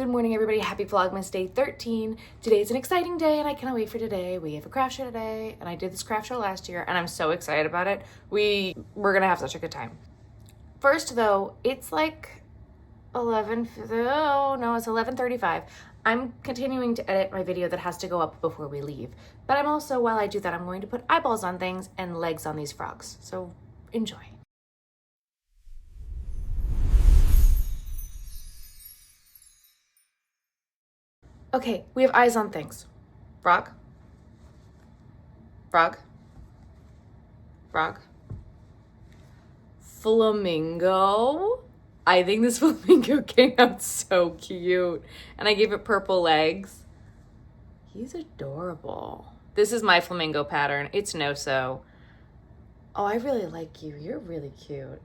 Good morning, everybody. Happy Vlogmas Day 13. Today's an exciting day, and I cannot wait for today. We have a craft show today, and I did this craft show last year, and I'm so excited about it. We're gonna have such a good time. First, though, it's like 11:35. I'm continuing to edit my video that has to go up before we leave. But I'm also, while I do that, I'm going to put eyeballs on things and legs on these frogs. So enjoy. Okay, we have eyes on things. Frog. Frog. Frog. Flamingo. I think this flamingo came out so cute. And I gave it purple legs. He's adorable. This is my flamingo pattern. It's no-so. Oh, I really like you. You're really cute.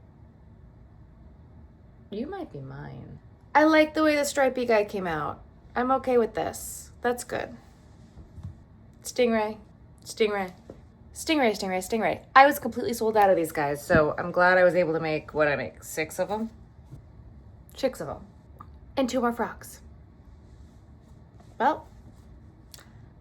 You might be mine. I like the way the stripey guy came out. I'm okay with this. That's good. Stingray, stingray, stingray, stingray, stingray. I was completely sold out of these guys, so I'm glad I was able to make, what I make, 6 of them? 6 of them. And 2 more frogs. Well,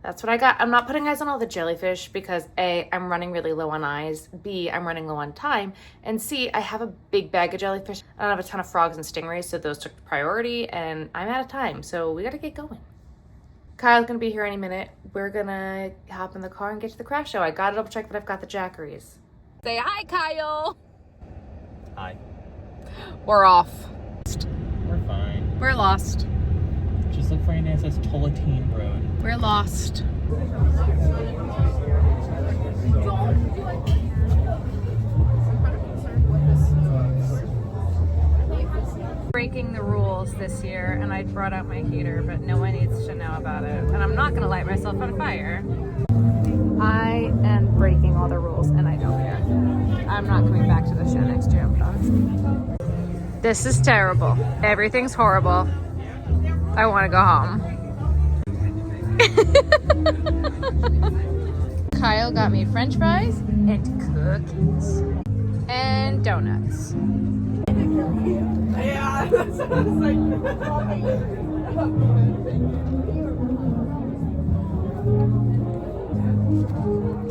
that's what I got. I'm not putting eyes on all the jellyfish because A, I'm running really low on eyes, B, I'm running low on time, and C, I have a big bag of jellyfish. I don't have a ton of frogs and stingrays, so those took priority, and I'm out of time, so we gotta get going. Kyle's gonna be here any minute. We're gonna hop in the car and get to the craft show. I gotta double check that I've got the jackeries. Say hi, Kyle! Hi. We're off. We're fine. We're lost. Just look for anything that says Tulatine Road. We're lost. Breaking the rules this year, and I brought out my heater, but no one needs to know about it. And I'm not gonna light myself on fire. I am breaking all the rules, and I don't care. I'm not coming back to the show next year, I'm done. This is terrible. Everything's horrible. I want to go home. Kyle got me French fries and cookies and donuts. Yeah, that sounds like.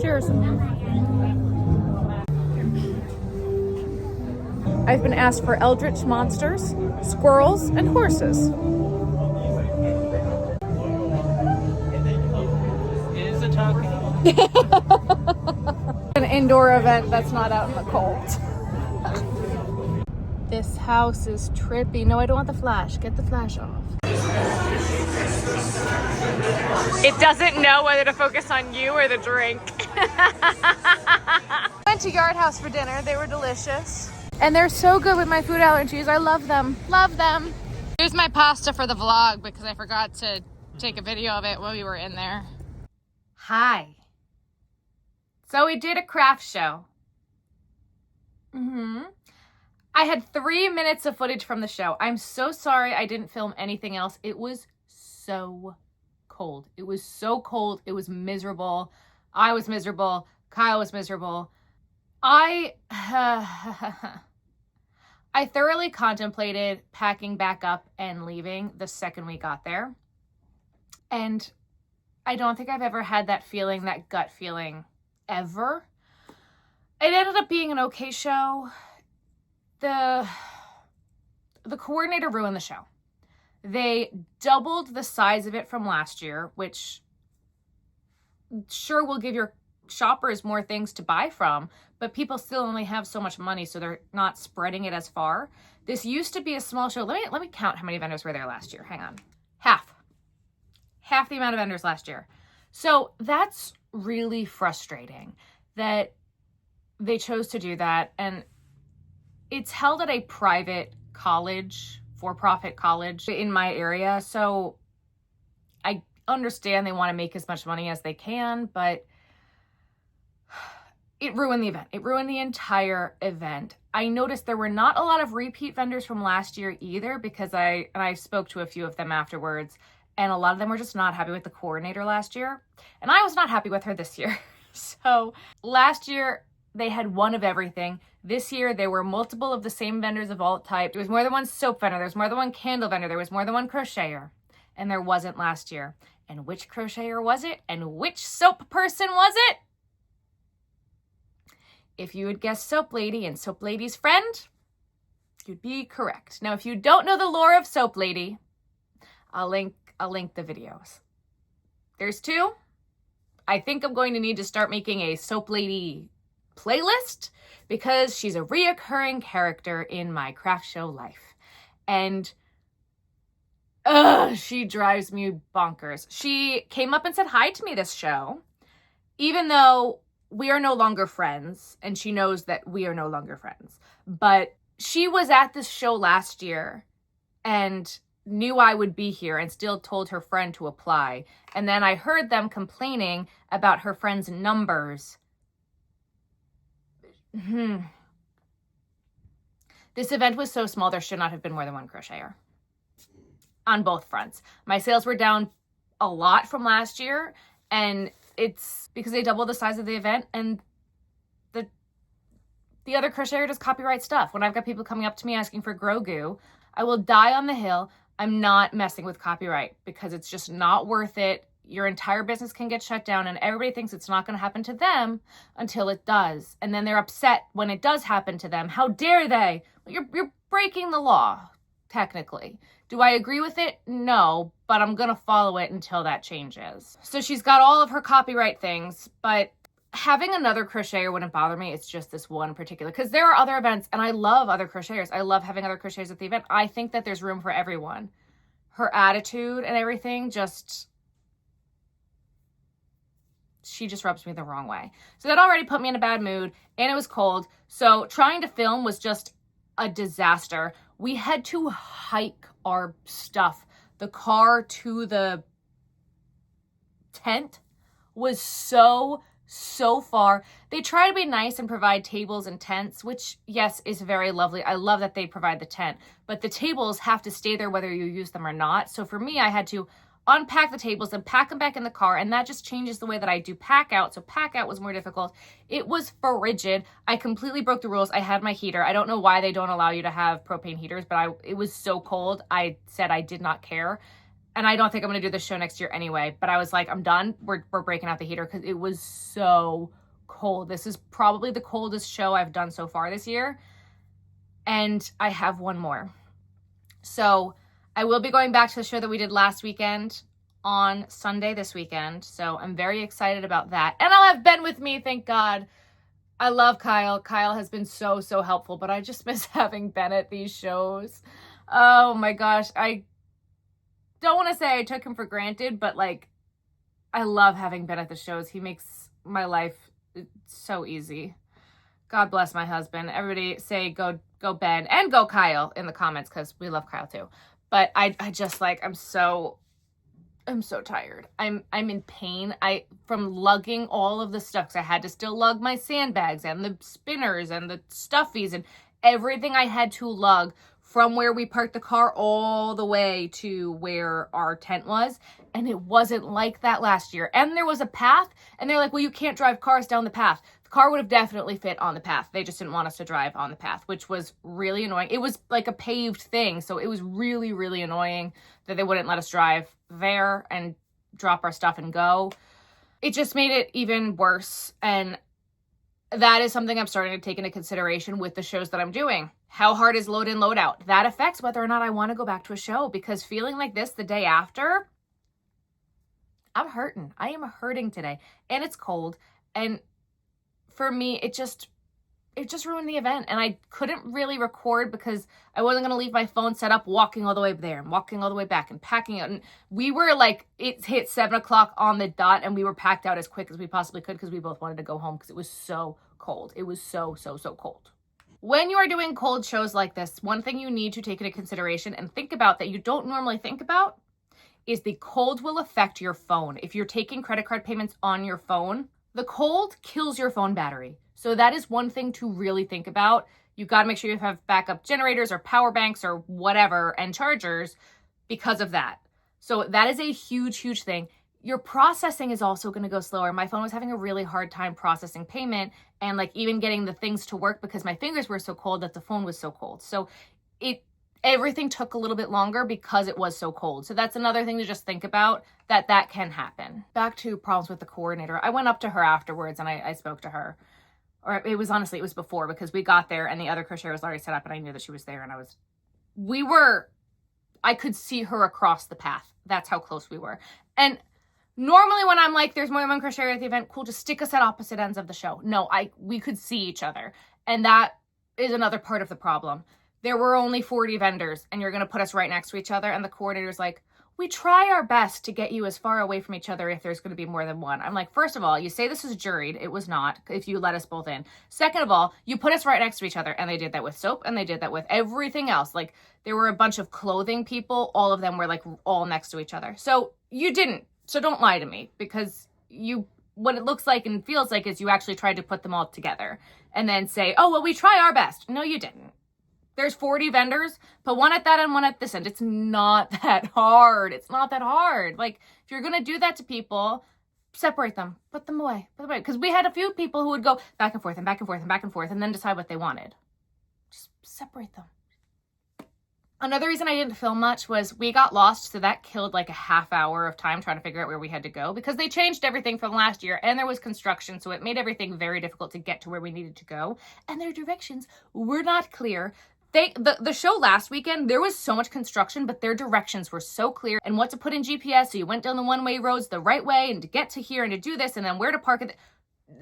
Cheers. I've been asked for eldritch monsters, squirrels, and horses. An indoor event that's not out in the cold. This house is trippy. No, I don't want the flash. Get the flash off. It doesn't know whether to focus on you or the drink. Went to Yard House for dinner. They were delicious. And they're so good with my food allergies. I love them. Love them. Here's my pasta for the vlog because I forgot to take a video of it while we were in there. Hi. So we did a craft show. I had 3 minutes of footage from the show. I'm so sorry I didn't film anything else. It was so cold. It was so cold. It was miserable. I was miserable. Kyle was miserable. I thoroughly contemplated packing back up and leaving the second we got there. And I don't think I've ever had that feeling, that gut feeling, ever. It ended up being an okay show. The coordinator ruined the show. They doubled the size of it from last year, which sure will give your shoppers more things to buy from, but people still only have so much money, so they're not spreading it as far. This used to be a small show. Let me count how many vendors were there last year. Hang on. Half the amount of vendors last year. So that's really frustrating that they chose to do that. And it's held at a private college, for-profit college in my area. So I understand they want to make as much money as they can, but it ruined the event. It ruined the entire event. I noticed there were not a lot of repeat vendors from last year either because I spoke to a few of them afterwards. And a lot of them were just not happy with the coordinator last year. And I was not happy with her this year. So last year, they had one of everything. This year, there were multiple of the same vendors of all type. There was more than one soap vendor. There was more than one candle vendor. There was more than one crocheter. And there wasn't last year. And which crocheter was it? And which soap person was it? If you had guessed Soap Lady and Soap Lady's friend, you'd be correct. Now, if you don't know the lore of Soap Lady, I'll link the videos. There's two. I think I'm going to need to start making a Soap Lady playlist because she's a reoccurring character in my craft show life. And she drives me bonkers. She came up and said hi to me this show, even though we are no longer friends, and she knows that we are no longer friends. But she was at this show last year and knew I would be here and still told her friend to apply. And then I heard them complaining about her friend's numbers. This event was so small, there should not have been more than one crocheter. On both fronts. My sales were down a lot from last year, and it's because they doubled the size of the event, and the other crocheter does copyright stuff. When I've got people coming up to me asking for Grogu, I will die on the hill. I'm not messing with copyright because it's just not worth it. Your entire business can get shut down, and everybody thinks it's not going to happen to them until it does. And then they're upset when it does happen to them. How dare they? Well, you're breaking the law, technically. Do I agree with it? No, but I'm going to follow it until that changes. So she's got all of her copyright things, but having another crocheter wouldn't bother me. It's just this one particular, because there are other events, and I love other crocheters. I love having other crocheters at the event. I think that there's room for everyone. Her attitude and everything she just rubs me the wrong way. So that already put me in a bad mood, and it was cold. So trying to film was just a disaster. We had to hike our stuff. The car to the tent was so far. They try to be nice and provide tables and tents, which, yes, is very lovely. I love that they provide the tent, but the tables have to stay there whether you use them or not. So for me, I had to unpack the tables and pack them back in the car, and that just changes the way that I do pack out. So pack out was more difficult. It was frigid. I completely broke the rules. I had my heater. I don't know why they don't allow you to have propane heaters, but it was so cold. I said I did not care. And I don't think I'm going to do this show next year anyway, but I was like, I'm done. We're breaking out the heater because it was so cold. This is probably the coldest show I've done so far this year. And I have one more. So I will be going back to the show that we did last weekend on Sunday this weekend. So I'm very excited about that. And I'll have Ben with me, thank God. I love Kyle. Kyle has been so helpful, but I just miss having Ben at these shows. Oh my gosh. I don't want to say I took him for granted, but like, I love having Ben at the shows. He makes my life so easy. God bless my husband. Everybody say go Ben and go Kyle in the comments because we love Kyle too. But I just like, I'm so tired. I'm in pain. From lugging all of the stuff, 'cause I had to still lug my sandbags and the spinners and the stuffies and everything I had to lug from where we parked the car all the way to where our tent was. And it wasn't like that last year. And there was a path, and they're like, well, you can't drive cars down the path. The car would have definitely fit on the path. They just didn't want us to drive on the path, which was really annoying. It was like a paved thing, so it was really annoying that they wouldn't let us drive there and drop our stuff and go. It just made it even worse, and that is something I'm starting to take into consideration with the shows that I'm doing. How hard is load in, load out? That affects whether or not I want to go back to a show, because feeling like this the day after, I'm hurting. I am hurting today, and it's cold, and for me, it just ruined the event, and I couldn't really record because I wasn't going to leave my phone set up walking all the way there and walking all the way back and packing it. And we were like, it hit 7 o'clock on the dot, and we were packed out as quick as we possibly could because we both wanted to go home because it was so cold. It was so cold. When you are doing cold shows like this, one thing you need to take into consideration and think about that you don't normally think about is the cold will affect your phone. If you're taking credit card payments on your phone, the cold kills your phone battery. So that is one thing to really think about. You've got to make sure you have backup generators or power banks or whatever and chargers because of that. So that is a huge thing. your processing is also going to go slower. My phone was having a really hard time processing payment and like even getting the things to work because my fingers were so cold that the phone was so cold. So everything took a little bit longer because it was so cold. So that's another thing to just think about, that can happen. Back to problems with the coordinator. I went up to her afterwards and I spoke to her. Or it was before, because we got there and the other crocheter was already set up and I knew that she was there, and I could see her across the path. That's how close we were. And normally when I'm like, there's more than one crocheter at the event, cool, just stick us at opposite ends of the show. No, we could see each other. And that is another part of the problem. There were only 40 vendors and you're going to put us right next to each other. And the coordinator's like, we try our best to get you as far away from each other if there's going to be more than one. I'm like, first of all, you say this is juried. It was not, if you let us both in. Second of all, you put us right next to each other. And they did that with soap and they did that with everything else. Like there were a bunch of clothing people. All of them were like all next to each other. So you didn't. So don't lie to me, because what it looks like and feels like is you actually tried to put them all together and then say, oh, well, we try our best. No, you didn't. There's 40 vendors, put one at that end, one at this end. It's not that hard. It's not that hard. Like, if you're going to do that to people, separate them, put them away. Because we had a few people who would go back and forth and back and forth and back and forth and then decide what they wanted. Just separate them. Another reason I didn't film much was we got lost, so that killed like a half hour of time trying to figure out where we had to go, because they changed everything from last year and there was construction, so it made everything very difficult to get to where we needed to go, and their directions were not clear. The show last weekend, there was so much construction, but their directions were so clear and what to put in GPS. So you went down the one-way roads the right way and to get to here and to do this and then where to park it.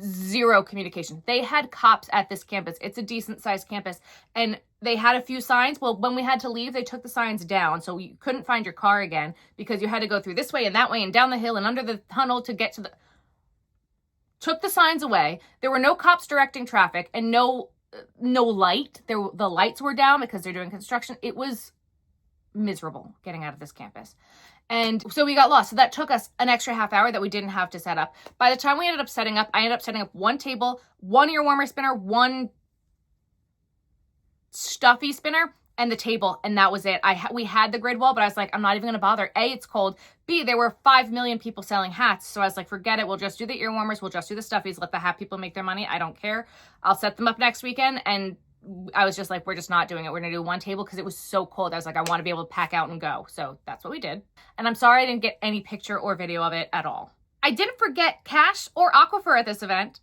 Zero communication. They had cops at this campus. It's a decent sized campus. And they had a few signs. Well, when we had to leave, they took the signs down. So you couldn't find your car again because you had to go through this way and that way and down the hill and under the tunnel to get to took the signs away. There were no cops directing traffic and no light. The lights were down because they're doing construction. It was miserable getting out of this campus. And so we got lost. So that took us an extra half hour that we didn't have to set up. By the time we ended up setting up, I ended up setting up one table, one ear warmer spinner, one stuffy spinner, and the table. And that was it. We had the grid wall, but I was like, I'm not even going to bother. A, it's cold. B, there were 5 million people selling hats. So I was like, forget it. We'll just do the ear warmers. We'll just do the stuffies. Let the hat people make their money. I don't care. I'll set them up next weekend. And I was just like, we're just not doing it. We're going to do one table because it was so cold. I was like, I want to be able to pack out and go. So that's what we did. And I'm sorry I didn't get any picture or video of it at all. I didn't forget cash or aquifer at this event,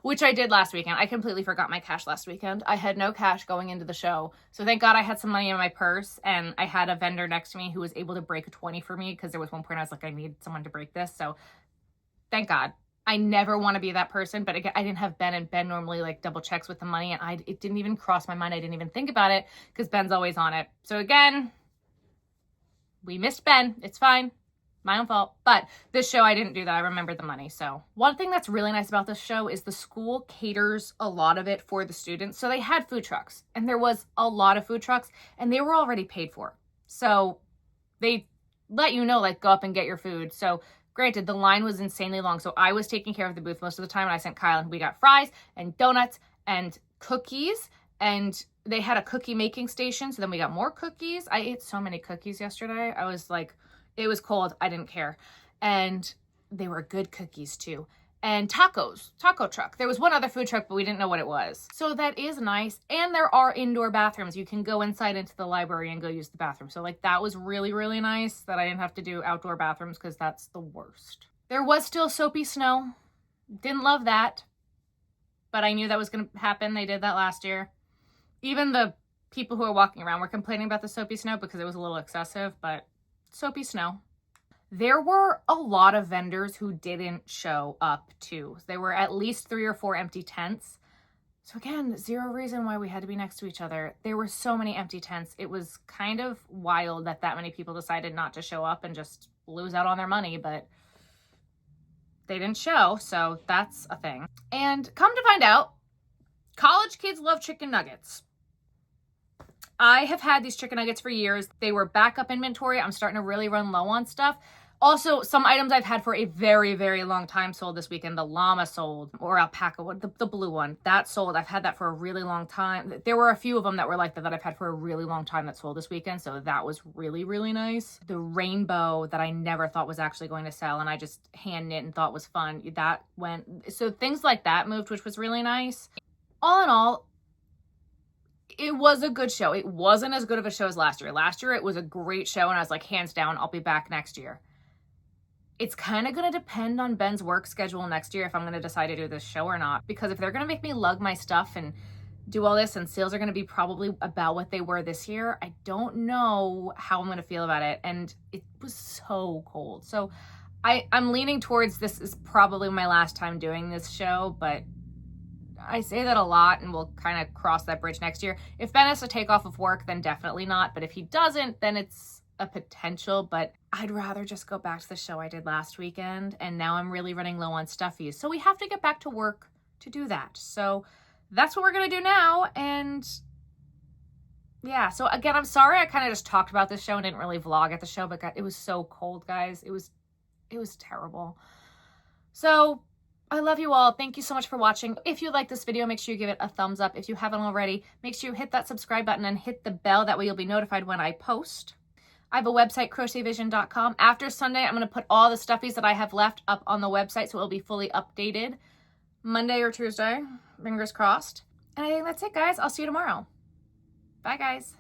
which I did last weekend. I completely forgot my cash last weekend. I had no cash going into the show. So thank God I had some money in my purse, and I had a vendor next to me who was able to break a 20 for me, because there was one point I was like, I need someone to break this. So thank God. I never want to be that person, but again, I didn't have Ben, and Ben normally like double checks with the money, and it didn't even cross my mind. I didn't even think about it because Ben's always on it. So again, we missed Ben. It's fine. My own fault. But this show, I didn't do that. I remembered the money. So one thing that's really nice about this show is the school caters a lot of it for the students. So they had food trucks, and there was a lot of food trucks, and they were already paid for. So they let you know, like, go up and get your food. So granted, the line was insanely long, so I was taking care of the booth most of the time, and I sent Kyle, and we got fries and donuts and cookies, and they had a cookie making station, so then we got more cookies. I ate so many cookies yesterday. I was like, it was cold. I didn't care. And they were good cookies too. And tacos, taco truck. There was one other food truck, but we didn't know what it was. So that is nice. And there are indoor bathrooms. You can go inside into the library and go use the bathroom. So like that was really, really nice that I didn't have to do outdoor bathrooms, because that's the worst. There was still soapy snow. Didn't love that, but I knew that was going to happen. They did that last year. Even the people who are walking around were complaining about the soapy snow because it was a little excessive, but soapy snow. There were a lot of vendors who didn't show up too. There were at least 3 or 4 empty tents. So again, zero reason why we had to be next to each other. There were so many empty tents. It was kind of wild that many people decided not to show up and just lose out on their money, but they didn't show, so that's a thing. And come to find out, college kids love chicken nuggets. I have had these chicken nuggets for years. They were backup inventory. I'm starting to really run low on stuff. Also, some items I've had for a very, very long time sold this weekend. The llama sold, or alpaca, the blue one, that sold. I've had that for a really long time. There were a few of them that were like that I've had for a really long time that sold this weekend, so that was really, really nice. The rainbow that I never thought was actually going to sell, and I just hand knit and thought was fun, that went. So things like that moved, which was really nice. All in all, it was a good show. It wasn't as good of a show as last year. Last year, it was a great show, and I was like, hands down, I'll be back next year. It's kind of going to depend on Ben's work schedule next year if I'm going to decide to do this show or not. Because if they're going to make me lug my stuff and do all this and sales are going to be probably about what they were this year, I don't know how I'm going to feel about it. And it was so cold. So I'm leaning towards this is probably my last time doing this show, but I say that a lot and we'll kind of cross that bridge next year. If Ben has to take off of work, then definitely not. But if he doesn't, then it's a potential, but I'd rather just go back to the show I did last weekend, and now I'm really running low on stuffies, so we have to get back to work to do that. So that's what we're gonna do now. And yeah, so again, I'm sorry I kind of just talked about this show and didn't really vlog at the show, but God, it was so cold, guys. It was terrible. So I love you all. Thank you so much for watching. If you like this video, make sure you give it a thumbs up. If you haven't already, make sure you hit that subscribe button and hit the bell. That way you'll be notified when I post. I have a website, crochetvision.com. After Sunday, I'm going to put all the stuffies that I have left up on the website, so it'll be fully updated Monday or Tuesday. Fingers crossed. And I think that's it, guys. I'll see you tomorrow. Bye, guys.